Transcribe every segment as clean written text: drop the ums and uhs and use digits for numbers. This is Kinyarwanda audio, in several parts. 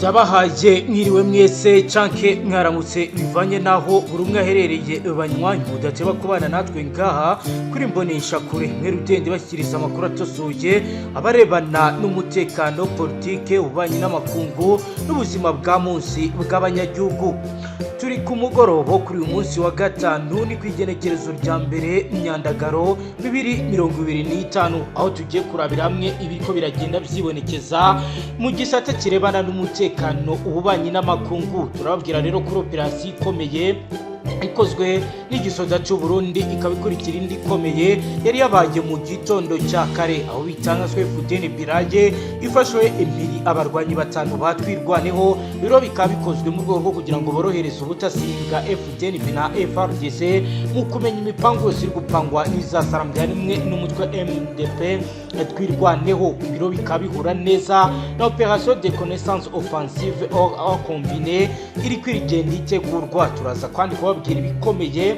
Ndabahaye mwiriwe mwese canke mwaramutse bivanye naho buri umwe aherereye banywanyi mudateba kubana natwe ngaha kuri mbonesha kure mwerudende bashyikiriza amakuru atosoye abarebana n'umutekano politike ububanyi n'amakungu n'ubuzima bwa munsi bw'abanyagihugu. Turi ku mugorobo kuri uyu munsi wa gatanu ni kwigenekerezo rya mbere Myandagaro 2025 aho tugiye kurabira hamwe ibiko biragenda byibonekeza mu gisata kirebana n'umutekano ububanyi n'amakungu. Turababwira rero kuri operasiyo ikomeye ikozwe n'igisoda cy'u Burundi ikabikurikira indi ikomeye yari yabaye mu gitondo cya kare aho bitangazwe FDN Birage ifashwe impiri abarwanyi batanu batwirwaneho biro bikabikozwe mu rwego rwo kugira ngo borohereze ubutasi bwa FDN na FRDC mu kumenya imipango yose iri gupangwa n'izasarambya rimwe n'umutwe MDP twirwaneho. Biro bikabihura neza na opération de connaissance offensive or combinée iri kwigenda itegurwa. Turaza kandi kubabwira ibikomeye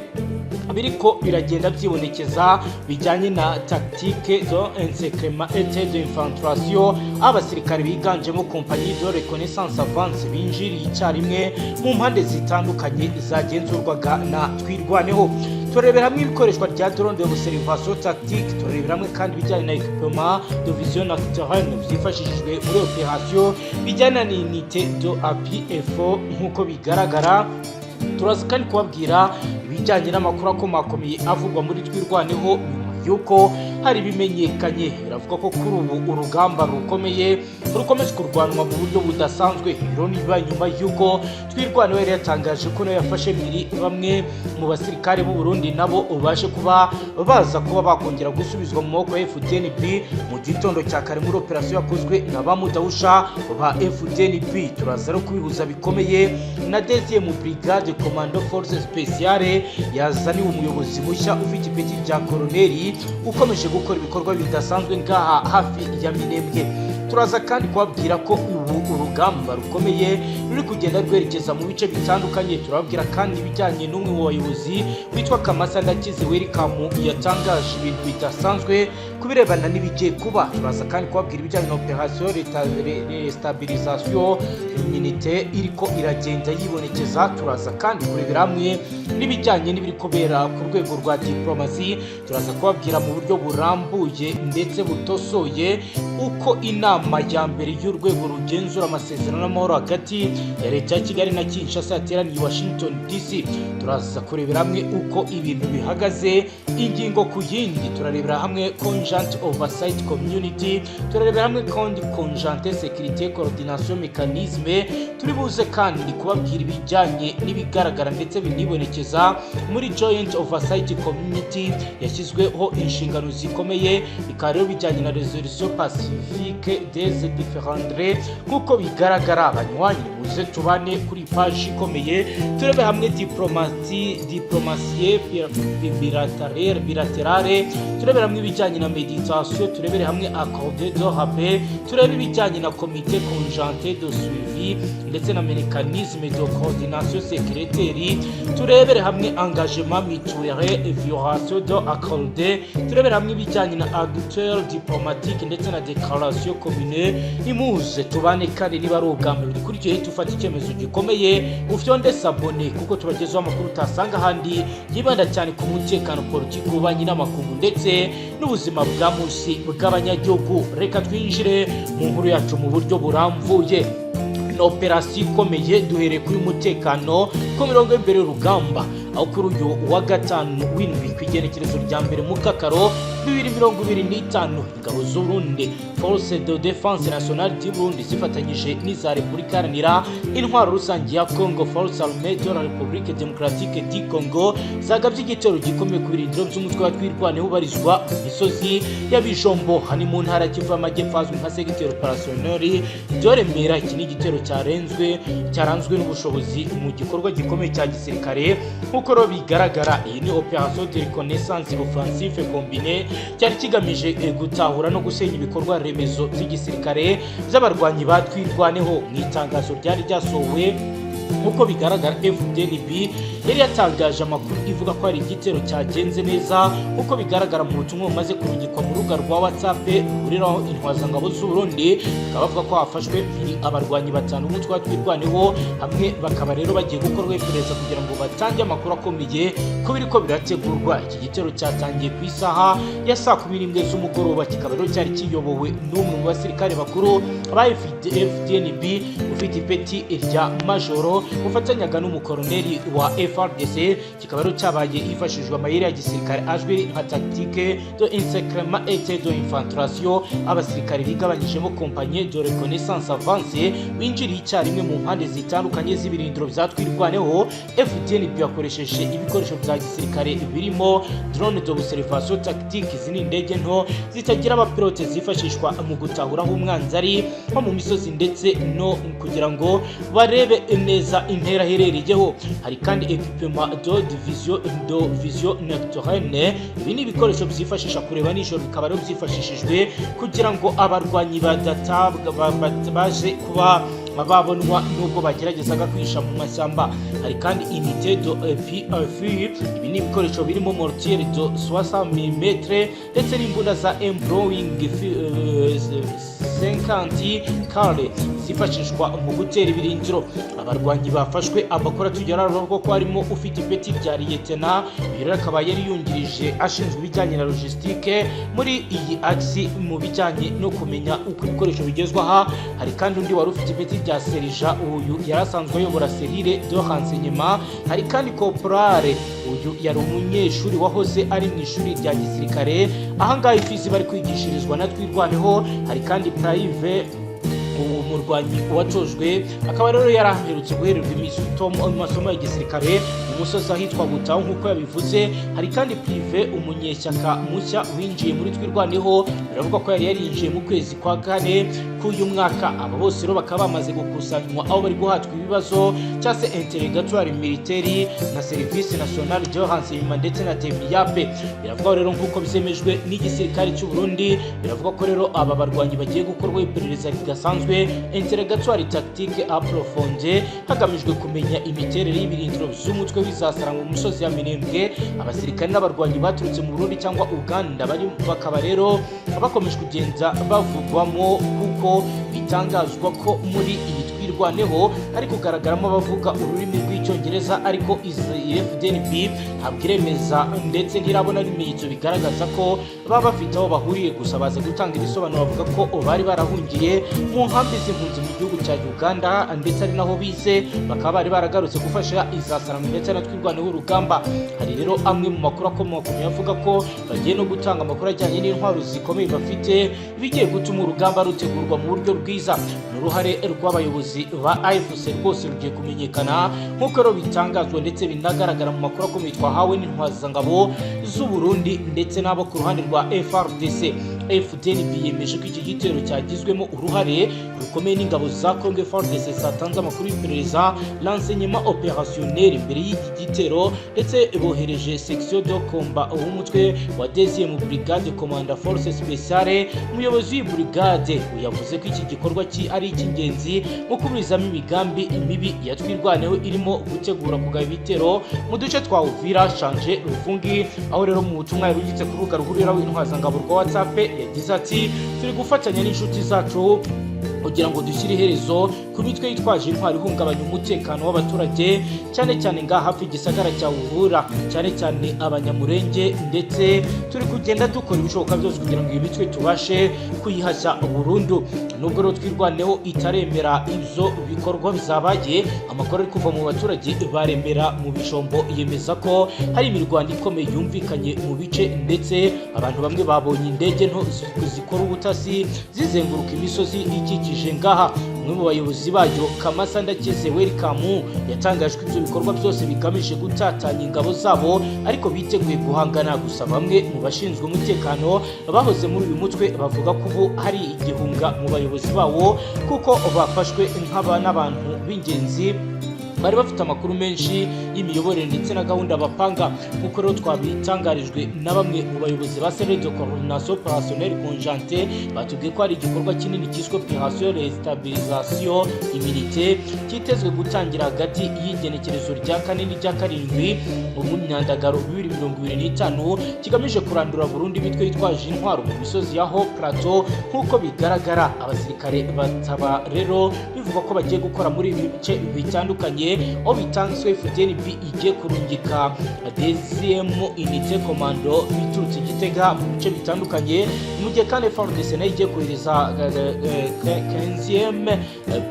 biriko biragenda byibonekeza bijyanye na tactique de enseignement et de infiltration abasirikare biganjemo compagnie de reconnaissance avance binjiriye icyarimwe mu mpande zitandukanye zagenzurwaga na twirwaneho. Turebera hamwe ibikoreshwa rya drone de observation tactique, turebera hamwe kandi bijyanye na equipement de vision nocturne byifashishijwe muri operation bijyana n'unité de appui effort nk'uko bigaragara. Turaza kandi kubabwira ibijyanye n'amakuru akomakomeye avugwa muri twirwaneho yuko hari bimenyekanye. Biravuga ko kuri ubu urugamba rukomeye rukomeje kurwanwa mu buryo budasanzwe. Biro niba nyuma yuko twirwaneho yari yatangaje ko nayo yafashe miri bamwe mu basirikare b'u Burundi nabo ubashe kuba baza kuba bakongera gusubizwa mu maboko ya FDNP mu gitondo cya kare muri operasiyo yakozwe na bamudahusha ba FDNP. Turaza no kubihuza bikomeye na deuxième brigade commando force spéciale yazaniwe umuyobozi mushya ufite ipeti rya koloneli ukomeje gukora ibikorwa bidasanzwe ngaha hafi ya Minembwe. Turaza kandi kubabwira ko ubu urugamba rukomeye ruri kugenda rwerekeza mu bice bitandukanye. Turababwira kandi bijyanye n'umwe mu bayobozi witwa Kamasa Ndakize Welcome yatangaje ibintu bidasanzwe kubirebana n'ibigiye kuba. Turaza kandi kubabwira ibijyanye na operation de stabilisation immunité iriko iragenda yibonekeza. Turaza kandi kurebera hamwe n'ibijyanye n'ibiri kubera ku rwego rwa diplomasi. Turaza kubabwira mu buryo burambuye ndetse butosoye uko inama ya mbere y'urwego rugenzura amasezerano n'amahoro hagati ya leta ya Kigali na Kinshasa yateraniye Washington DC. Turaza kurebera hamwe uko ibintu bihagaze ingingo ku yindi. Turarebera hamwe conjoint oversight community, turarebera hamwe conjoint sécurité coordination mécanisme. Turibuze kandi kubabwira ibijyanye n'ibigaragara ndetse binibonekeza muri joint oversight community yashyizweho inshingano zikomeye bikaba rero bijyanye na resolution pacifique des différendres nk'uko bigaragara. Abanywanyi muze tubane kuri page ikomeye turebe hamwe diplomatie bilaterale, turebe hamwe ibijyanye na méditation, turebere hamwe accord de paix, turebe ibijyanye na comité conjointe de suivi ndetse na mécanisme de coordination sécuritaire, turebere hamwe engagement mutuel et violation de accord, turebere hamwe ibijyanye na acteur diplomatique ndetse na déclaration commune. Nimuze tubane kandi niba ari ubwambere dukurikiye tufata icyemezo gikomeye ufyonde sabone kuko tubagezaho amakuru utasanga ahandi yibanda cyane ku mutekano politiki ububanyi n'amakungu ndetse n'ubuzima bwa munsi bw'abanyagihugu. Reka twinjire mu nkuru yacu mu buryo burambuye. Operasiyo ikomeye duhereye kuri umutekano ku mirongo y'imbere y'urugamba aho kuri uyu wa gatanu w'indwi ku igenekerezo rya mbere mu Kakaro 2025 ingabo z'u Burundi Force de Défense Nationale du Burundi zifatanyije n'iza Repubulika Iharanira Intwaro Rusange ya Congo Force Armée de la République Démocratique du Congo zagabye igitero gikomeye ku birindiro by'umutwe wa twirwaneho ubarizwa mu misozi ya Bijombo hani mu ntara Kivu y'Amajyepfo azwi nka secteur opérationnel de Remera. Iki ni igitero cyaranzwe n'ubushobozi mu gikorwa gikomeye cya gisirikare nk'uko bigaragara. Iyi ni opération de reconnaissance offensive combinée cyari kigamije gutahura no gusenya ibikorwa remezo by'igisirikare by'abarwanyi batwirwaneho. Mu itangazo ryari ryasohowe nk'uko bigaragara FDNB yari yatangaje amakuru ivuga ko hari igitero cyagenze neza nk'uko bigaragara mu butumwa bumaze kurungikwa mu rubuga rwa WhatsApp ruhuriraho intwazangabo z'u Burundi, bakaba bavuga ko hafashwe abarwanyi batanu b'umutwe wa twirwaneho hamwe, bakaba rero bagiye gukorwa iperereza kugira ngo batange amakuru akomeye ko biriko birategurwa. Iki gitero cyatangiye ku isaha ya saa 11 z'umugoroba, kikaba rero cyari kiyobowe n'umwe mu basirikare bakuru ba FDNB ufite ipeti rya majoro ufatanyaga n'umukoloneli wa FARDC. Kikaba rero cyabaye hifashishijwe amayeri ya gisirikare azwi nka tactique de encerclement et de infiltration, abasirikare bigabanyijemo compagnie de reconnaissance avancée binjiriye icyarimwe mu mpande zitandukanye z'ibirindiro bya twirwaneho. FDNB yakoresheje ibikoresho bya gisirikare birimo drone d'observation tactique, izi ni indege nto zitagira abapilote zifashishwa mu gutahura aho umwanzi ari nko mu misozi ndetse no kugira ngo barebe neza intera aherereyeho. Hari kandi equipement de vision nocturne, ibi ni ibikoresho byifashisha kureba nijoro, bikaba rero byifashishijwe kugira ngo abarwanyi badatabwa baje kuba babonwa nubwo bageragezaga kwisha mu mashyamba. Hari kandi unité de PFU, ibi ni ibikoresho birimo mortier de 60 mm ndetse n'imbunda za Embroing 50 kale zifashishwa mu gutera ibirindiro. Abarwanyi bafashwe amakuru atugera rwo ko harimo ufite ipeti rya liyetena, rero akaba yari yungirije ashinzwe ibijyanye na logistique muri iyi axe mu bijyanye no kumenya uko ibikoresho bigezwa aha. Hari kandi undi wari ufite ipeti rya serija, uyu yarasanzwe ayobora serire de renseignement. Hari kandi corporale, uyu yari umunyeshuri wahoze ari mu ishuri rya gisirikare ahangaha ifizi bari kwigishirizwa na twirwaneho. Hari kandi prive, umurwanyi watojwe akaba rero yaraherutse guhererwa amasomo ya gisirikare mu musozi ahitwa Butaho nk'uko yabivuze. Hari kandi prive, umunyeshyaka mushya winjiye muri twirwaneho, biravuga ko yari yarinjiye mu kwezi kwa kane k'uyu mwaka. Aba bose rero bakaba bamaze gukusanywa aho bari guhatwa ibibazo cyase interrogatoire militaire na service national de renseignement ndetse na TMIAP. Biravuga rero nk'uko bizemejwe n'igisirikare cy'u Burundi, biravuga ko rero aba barwanyi bagiye gukorwa iperereza ridasanzwe interrogatoire tactique approfondée hagamijwe kumenya imiterere y'ibirindiro by'umutwe w'izasara mu musozi ya Minembwe. Abasirikare n'abarwanyi baturutse mu Burundi cyangwa Uganda bakaba rero bakomeje kugenda bavugwamo, kuko bitangazwa ko muri iyi twirwaneho ari kugaragaramo abavuga ururimi rw'icyongereza, ariko FDNB ntabwo iremeza ndetse ntirabona ibimenyetso bigaragaza ko baba bafite aho bahuriye. Gusa baze gutanga ibisobanuro bavuga ko bari barahungiye mu nkambi z'impunzi mu gihugu cya Uganda ndetse ari naho bize, bakaba bari baragarutse gufasha izasaramu ndetse na twirwaneho urugamba. Hari rero amwe mu makuru akomoka avuga ko bagiye no gutanga amakuru ajyanye n'intwaro zikomeye bafite, bigiye gutuma urugamba rutegurwa mu buryo bwiza. N'uruhare rw'abayobozi ba AFC rwose rugiye kumenyekana nk'uko rero bitangazwa ndetse binagaragara mu makuru akomeye twahawe n'intwazangabo z'u Burundi ndetse n'abo ku ruhande rwa FARDC. FDNB yemeje ko iki gitero cyagizwemo uruhare rukomeye n'ingabo za Congo. FARDC zatanze amakuru y'iperereza renseignement opérationnel imbere y'iki gitero ndetse bohereje section de combat w'umutwe wa 2e brigade commanda force spéciale. Umuyobozi w'iyi brigade yavuze ko iki gikorwa ari icy'ingenzi mu kuburizamo imigambi imibi ya twirwaneho irimo gutegura kugaba ibitero mu duce twa Uvira, Shanje, Rufungi. Aho rero mu butumwa yarugitse ku rubuga ruhuriraho intwazangabo rwa WhatsApp yagize ati turi gufatanya n'inshuti zacu kugira ngo dushyire iherezo ku mitwe yitwaje intwari ihungabanya umutekano w'abaturage, cyane cyane ngaha hafi igisagara cya Uvira, cyane cyane abanyamurenge, ndetse turi kugenda dukora ibishoboka byose kugira ngo iyi mitwe tubashe kuyihashya burundu. Nubwo rero twirwaneho itaremera ibyo bikorwa bizabaye, amakuru ari kuva mu baturage baremera mu Bishombo yemeza ko hari imirwano ikomeye yumvikanye mu bice, ndetse abantu bamwe babonye indege nto zikora ubutasi zizenguruka imisozi ikikije ngaha. Umwe mu bayobozi bayo Kamasa Ndakize Welcome yatangaje ko ibyo bikorwa byose bigamije gutatanya ingabo zabo, ariko biteguye guhangana. Gusa bamwe mu bashinzwe umutekano bahoze muri uyu mutwe bavuga ko ubu hari igihunga mu bayobozi bawo kuko bafashwe n'abantu b'ingenzi bari bafite amakuru menshi y'imiyoborere ndetse na gahunda bapanga. Nk'uko rero twabitangarijwe na bamwe mu bayobozi ba Service de Coordination Opérationnelle Conjointe, batubwiye ko hari igikorwa kinini cyiswe Opération de Stabilisation Immunité kitezwe gutangira hagati y'igenekerezo rya 4 n'irya 7 mu myandagaro 2025, kigamije kurandura Burundi imitwe yitwaje intwaro mu misozi ya Haut Plateau. Nk'uko bigaragara, abasirikare bataba rero bivuga ko bagiye gukora muri ibi bice bitandukanye, aho bitanzwe FDNB igiye kurungika deuxième unité commando biturutse Gitega mu bice bitandukanye, mu gihe kandi FARDC nayo igiye kohereza 15e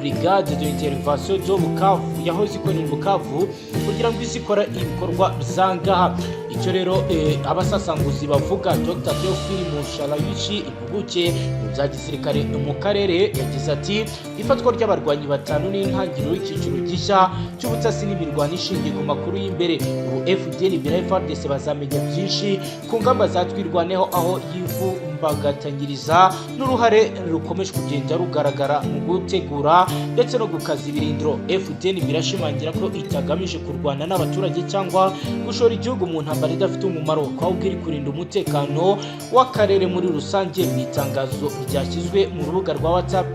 brigade d'intervention de Bukavu yahoze ikorera Bukavu kugira ngo izikora ibikorwa bizangaha. Icyo rero abasasanguzi bavuga, Dr. Theophile Musharawishi, impuguke mu bya gisirikare mu karere, yagize ati ifatwa ry'abarwanyi batanu n'intangiriro y'ikiciro gishya cy'ubutasi n'imirwano ishingiye ku makuru y'imbere. Ubu FDNB na FARDC bazamenya byinshi ku ngamba zatwirwaneho, aho yivumbagatanyiriza n'uruhare rukomeje kugenda rugaragara mu gutegura ndetse no gukaza ibirindiro. FDNB birashimangira ko itagamije kurwana n'abaturage cyangwa gushora igihugu mu ntambara idafite umumaro, ahubwo iri kurinda umutekano w'akarere muri rusange. Mu itangazo ryashyizwe mu rubuga rwa WhatsApp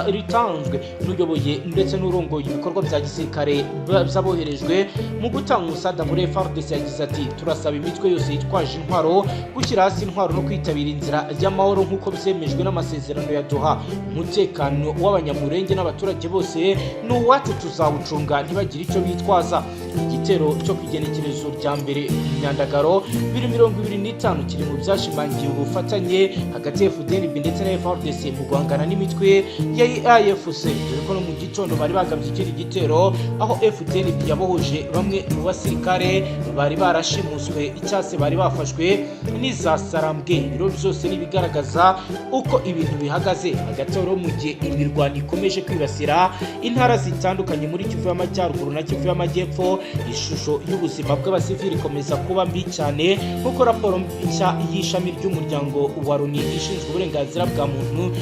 ritanzwe n'uyoboye ndetse n'urongoye ibikorwa bya gisirikare by'aboherejwe mu gutanga umusada muri FARDC, yagize ati turasaba imitwe yose yitwaje intwaro gushyira hasi intwaro no kwitabira inzira y'amahoro nk'uko byemejwe n'amasezerano ya Doha. Umutekano w'abanyamurenge n'abaturage bose ni uwacu, tuzawucunga ntibagire icyo bitwaza. Igitero cyo kwigenekerezo rya mbere mu myandagaro 2025 kiri mu byashimangiye ubufatanye hagati ya FDNB ndetse na FARDC mu guhangana n'imitwe ya AFC. Dore ko no mu gitondo bari bagabye ikindi gitero, aho FDNB yabohoje bamwe mu basirikare bari barashimuswe icyase bari bafashwe n'iza Sarambwe. Ibiro byose nibigaragaza uko ibintu bihagaze hagati rero mu gihe imirwano ikomeje kwibasira intara zitandukanye muri Kivu y'Amajyaruguru na Kivu y'Amajyepfo. Ishusho y'ubuzima bw'abasivili ikomeza kuba mbi cyane, kuko raporo nshya y'ishami ry'umuryango wa Loni ishinzwe uburenganzira bwa muntu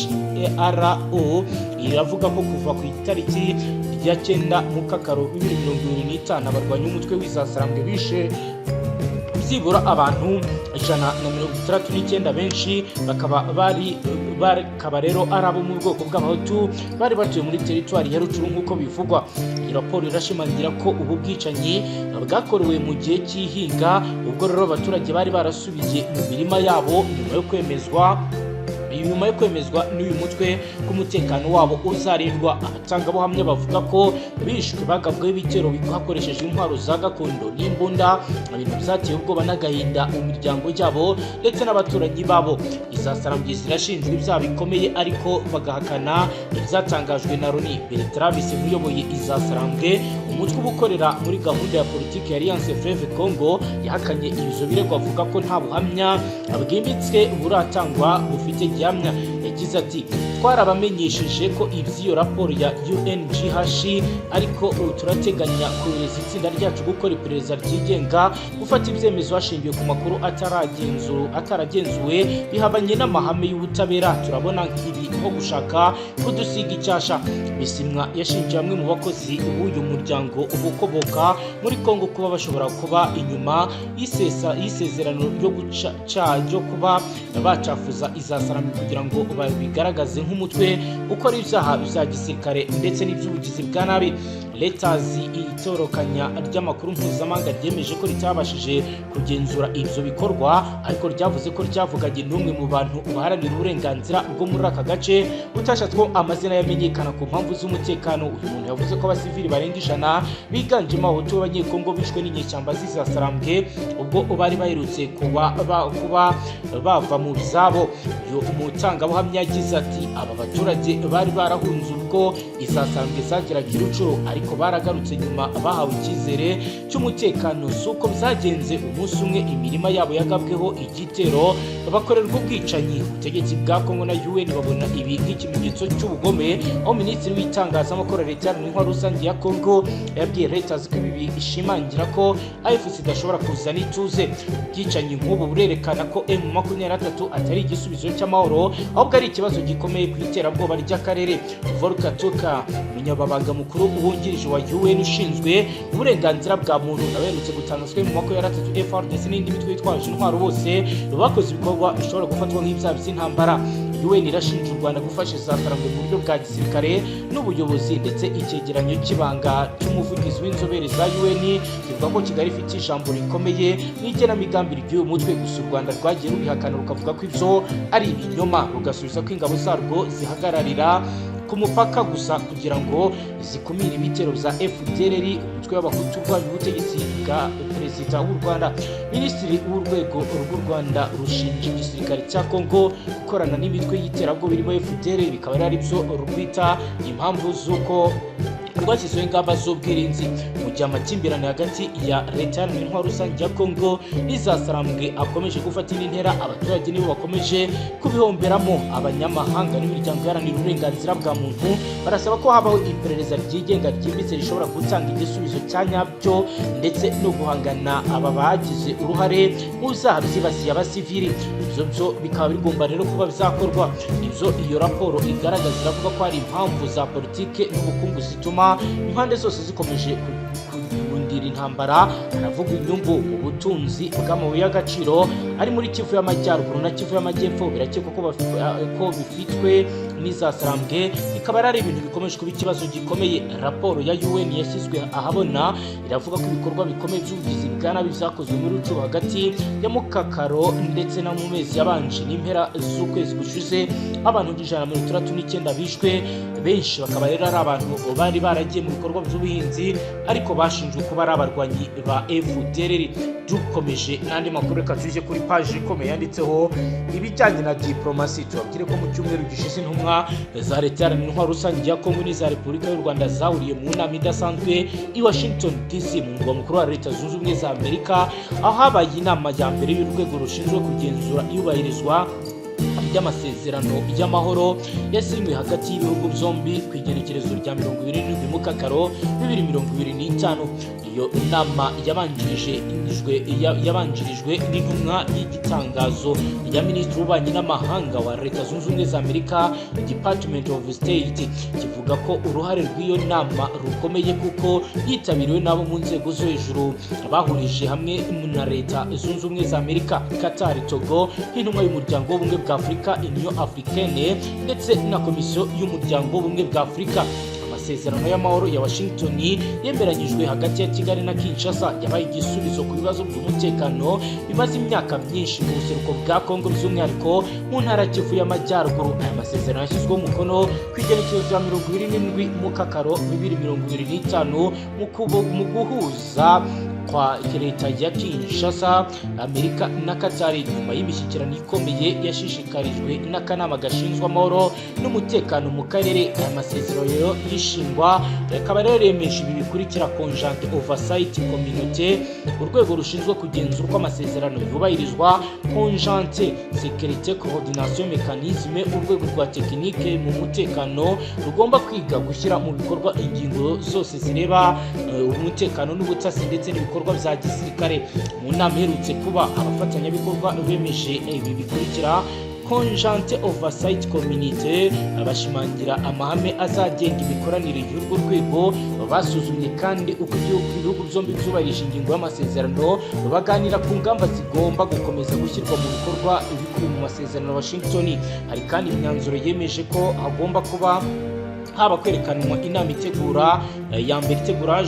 UNHCRO iravuga ko kuva ku itariki ya 9 Mukakaro 2025 abarwanyi umutwe w'izasarambwe bishe byibura abantu 169, benshi bakaba rero ari abo mu bwoko bw'abahutu bari batuye muri teritwari ya Rucuru nk'uko bivugwa. Iyi raporo irashimangira ko ubu bwicanyi bwakorewe mu gihe cy'ihinga, ubwo rero abaturage bari barasubiye mu mirima yabo nyuma yo kwemezwa n'uyu mutwe ko umutekano wabo uzarindwa. Abatangabuhamya bavuga ko bishwe bagabweho ibitero hakoresheje intwaro za gakondo n'imbunda, ibintu byateye ubwoba n'agahinda mu miryango yabo ndetse n'abaturanyi babo. Izasarambye zirashinjwa ibyaha bikomeye ariko bagahakana ibyatangajwe na Loni. Bertrand Bisimwa uyoboye Izasarambwe, umutwe ubukorera muri gahunda ya politiki ya Alliance Fleuve Congo, yahakanye ibizo birego avuga ko nta buhamya bwimbitse buratangwa bufite gihamya. Yagize ati twarabamenyesheje ko iby'iyo raporo ya UNGH ariko turateganya kohereza itsinda ryacu gukora iperereza ryigenga, gufata ibyemezo hashingiwe ku makuru ataragenzuwe bihabanye n'amahame y'ubutabera. Turabona ibi nko gushaka kudusiga icyasha. Bisimwa yashinje bamwe mu bakozi b'uyu muryango ubukoboka muri Kongo kuba bashobora kuba inyuma y'isezerano ryo kuba bacafuza Izasarambwe kugira ngo babigaragaze nk'umutwe ukora ibyaha bya gisirikare ndetse n'iby'ubugizi bwa nabi. Reuters itorokanya ry'amakuru mpuzamahanga ryemeje ko ritabashije kugenzura ibyo bikorwa, ariko ryavuze ko ryavuganye n'umwe mu bantu baharanira uburenganzira bwo muri aka gace utashatse ko amazina yamenyekana ku mpamvu z'umutekano. Uyu muntu yavuze ko abasivili barenga 100 biganjemo abahutu b'abanyekongo bishwe n'inyeshyamba z'Izasarambwe ubwo bari baherutse kuba bava mu byabo. Uyu umutangabuhamya yagize ati aba baturage bari barahunze ubwo Izasarambwe zageraga i Rucuru, ariko ariko baragarutse nyuma bahawe icyizere cy'umutekano. Suko byagenze umunsi umwe imirima yabo yagabweho igitero bakorerwa ubwicanyi. Ubutegetsi bwa Kongo na UN babona ibi nk'ikimenyetso cy'ubugome, aho minisitiri w'itangazamakuru leta y'intwaro rusange ya Kongo yabwiye Reuters ko ibi bishimangira ko AFC idashobora kuzana ituze. Ubwicanyi nk'ubu burerekana ko M23 atari igisubizo cy'amahoro, ahubwo ari ikibazo gikomeye ku iterabwoba ry'akarere. Volker Turk, umunyababanga mukuru wungirije wa UN ushinzwe uburenganzira bwa muntu, aberutse gutangazwa mu 23 FARDC n'indi mitwe yitwaje intwaro bose bakoze ibikorwa bishobora gufatwa nk'ibyaha by'intambara. UN irashinja u Rwanda gufasha Zafarangwe mu buryo bwa gisirikare n'ubuyobozi, ndetse icyegeranyo cy'ibanga cy'umuvugizi w'inzobere za UN kivuga ko Kigali ifite ijambo rikomeye n'igenamigambi ry'uyu mutwe. Gusa u Rwanda rwagiye rubihakana rukavuga ko ibyo ari ibinyoma, rugasubiza ko ingabo zarwo zihagararira ku mupaka gusa kugira ngo zikumire ibitero za FDLR, umutwe w'abahutu urwanya ubutegetsi bwa perezida w'u Rwanda. Minisitiri w'urwego rw'u Rwanda rushinja igisirikare cya Kongo gukorana n'imitwe y'iterabwoba irimo FDLR, bikaba ari byo rwita impamvu z'uko rwashyizeho ingamba z'ubwirinzi. Mu gihe amakimbirane hagati ya leta y'intwaro rusange ya Kongo n'Izafarangwe akomeje gufata indi ntera, abaturage nibo bakomeje kubihomberamo. Abanyamahanga n'imiryango iharanira uburenganzira bwa muntu barasaba ko habaho iperereza ryigenga ryimbitse rishobora gutanga igisubizo cya nyabyo, ndetse no guhangana aba bagize uruhare mu byaha byibasiye abasivili. Ibyo byo bikaba bigomba rero kuba byakorwa. Ibyo iyo raporo igaragaza iravuga ko hari impamvu za politike n'ubukungu zituma impande zose zikomeje kugundira intambara. Haravugwa inyungu mu butunzi bw'amabuye y'agaciro ari muri Kivu y'Amajyaruguru na Kivu y'Amajyepfo, birakekwa ko bifitwe n'Izafarangwe, bikaba ari ibintu bikomeje kuba ikibazo gikomeye. Raporo ya UN yashyizwe ahabona iravuga ko ibikorwa bikomeye by'ubugizi bwa nabi byakozwe muri Rucuba hagati ya Mukakaro ndetse no mu mezi yabanje n'impera z'ukwezi gushize. Abantu 139 bishwe, benshi bakaba rero ari abantu bari baragiye mu bikorwa by'ubuhinzi ariko bashinjwe kuba ari abarwanyi ba FDLR. Dukomeje n'andi makuru, reka tuje kuri page ikomeye yanditseho ibijyanye na diplomasi. Tubabwire ko mu cyumweru gishize intumwa za leta y'intwaro rusange ya Kongo n'iza Repubulika y'u Rwanda zahuriye mu nama idasanzwe i Washington DC, mu murwa mukuru wa Leta Zunze Ubumwe za Amerika, aho habaye inama ya mbere y'urwego rushinzwe kugenzura iyubahirizwa ry'amasezerano y'amahoro yasinywe hagati y'ibihugu byombi ku igenekerezo rya 27 Mukakaro 2025. Iyo nama yabanjirijwe n'intumwa y'igitangazo ya Minisitiri w'Ububanyi n'Amahanga wa Leta Zunze Ubumwe za Amerika, Department of State, kivuga ko uruhare rw'iyo nama rukomeye kuko yitabiriwe n'abo mu nzego zo hejuru bahurije hamwe na Leta Zunze Ubumwe za Amerika, Qatar, Togo, nk'intumwa y'umuryango w'ubumwe bwa Afurika Union Africaine, ndetse na komisiyo y'umuryango w'ubumwe bwa Afurika. Amasezerano y'amahoro ya Washington yemeranyijwe hagati ya Kigali na Kinshasa yabaye igisubizo ku bibazo by'umutekano bimaze imyaka myinshi mu buseruko bwa Kongo, by'umwihariko mu ntara Kivu y'Amajyaruguru. Aya masezerano yashyizweho umukono ku igenekerezo rya 27 Mukakaro 2025 mu guhuza kwa leta ya Kinshasa, Amerika na Qatar, nyuma y'imishyikirano ikomeye yashishikarijwe n'akanama gashinzwe amahoro n'umutekano mu karere. Aya masezerano yishingwa akaba rero yemeje ibi bikurikira: Conjoint Oversight Community, urwego rushinzwe kugenzura uko amasezerano yubahirizwa; Conjoint Security Coordination Mechanism, urwego rwa tekinike mu mutekano rugomba kwiga gushyira mu bikorwa ingingo zose zireba umutekano n'ubutasi ndetse n'ibikorwa bya gisirikare. Mu nama iherutse kuba, abafatanyabikorwa bemeje ibi bikurikira: Conjoint Oversight Community bashimangira amahame azagenga imikoranire y'urwo rwego, basuzumye kandi uko ibihugu byombi byubahirije ingingo y'amasezerano, baganira ku ngamba zigomba gukomeza gushyirwa mu bikorwa ibikubiye mu masezerano ya Washington. Hari kandi imyanzuro yemeje ko hagomba kuba haba kwerekanwa inama itegura ya mbere itegura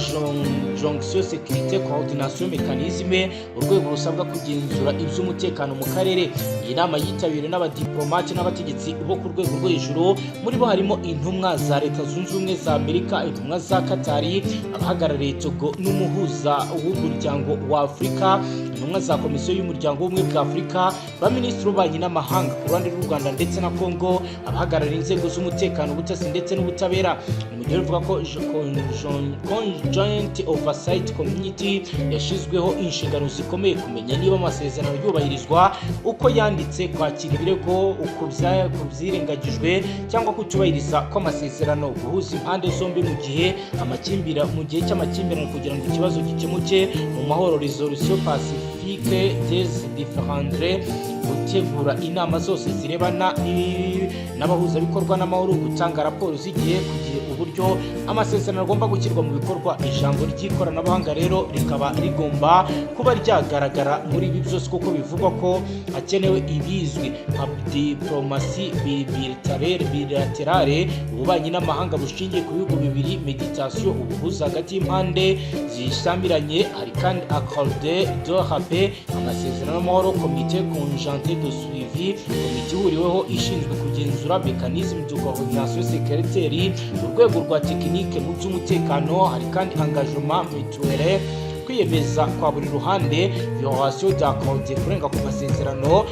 Jonction Security Coordination Mechanism, urwego rusabwa kugenzura iby'umutekano mu karere. Iyi nama yitabiriwe n'abadiplomate n'abategetsi bo ku rwego rwo hejuru, muri bo harimo intumwa za Leta Zunze Ubumwe za Amerika, intumwa za Qatar, abahagarariye Togo n'umuhuza w'umuryango wa Afurika, intumwa za komisiyo y'umuryango w'ubumwe bwa Afurika, ba minisitiri w'ububanyi n'amahanga ku ruhande rw'u Rwanda ndetse na Kongo, abahagarariye inzego z'umutekano, ubutasi ndetse n'ubutabera. Mu gihe bivuga ko Conjoint Oversight Community yashizweho inshingano zikomeye kumenya niba amasezerano yubahirizwa uko yanditse, kwakira ibirego ku byirengagijwe cyangwa kutubahiriza kw'amasezerano, guhuza impande zombi mu gihe cy'amakimbirane kugira ngo ikibazo gikemuke mu mahoro, resolution pacifique des différends, gutegura inama zose zirebana n'abahuzabikorwa n'amahoro, gutanga raporo z'igihe ku gihe, uburyo amasezerano agomba gushyirwa mu bikorwa. Ijambo ry'ikoranabuhanga rero rikaba rigomba kuba ryagaragara muri ibi byose, kuko bivugwa ko hakenewe ibizwi nka diplomasi bilaterale, ububanyi n'amahanga bushingiye ku bihugu bibiri, meditation, ubuhuza hagati y'impande zishyamiranye. Hari kandi accord de rappel, amasezerano y'amahoro, komite conjointe de suivi, komite ihuriweho ishinzwe kugenzura mécanisme de coordination sécuritaire, urwego rwa tekinike mu by'umutekano. Hari kandi engagement mutuel, kwiyemeza kwa buri ruhande, violation d'accord, kurenga ku masezerano.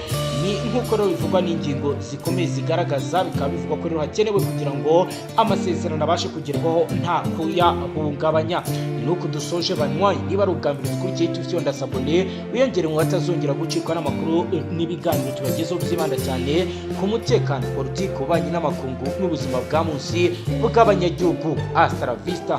Ni nk'uko rero bivugwa n'ingingo zikomeye zigaragaza, bikaba bivugwa ko rero hakenewe kugira ngo amasezerano abashe kugerwaho nta kuyahungabanya. Ni uko dusoje banywanyi, niba ari ubwa mbere dukurikiye tuvyonda sabone, wiyongere mu batazongera gucikwa n'amakuru n'ibiganiro tubagezeho byibanda cyane ku mutekano, politiki, ububanyi n'amakungu n'ubuzima bwa munsi bw'abanyagihugu. Hasta la vista.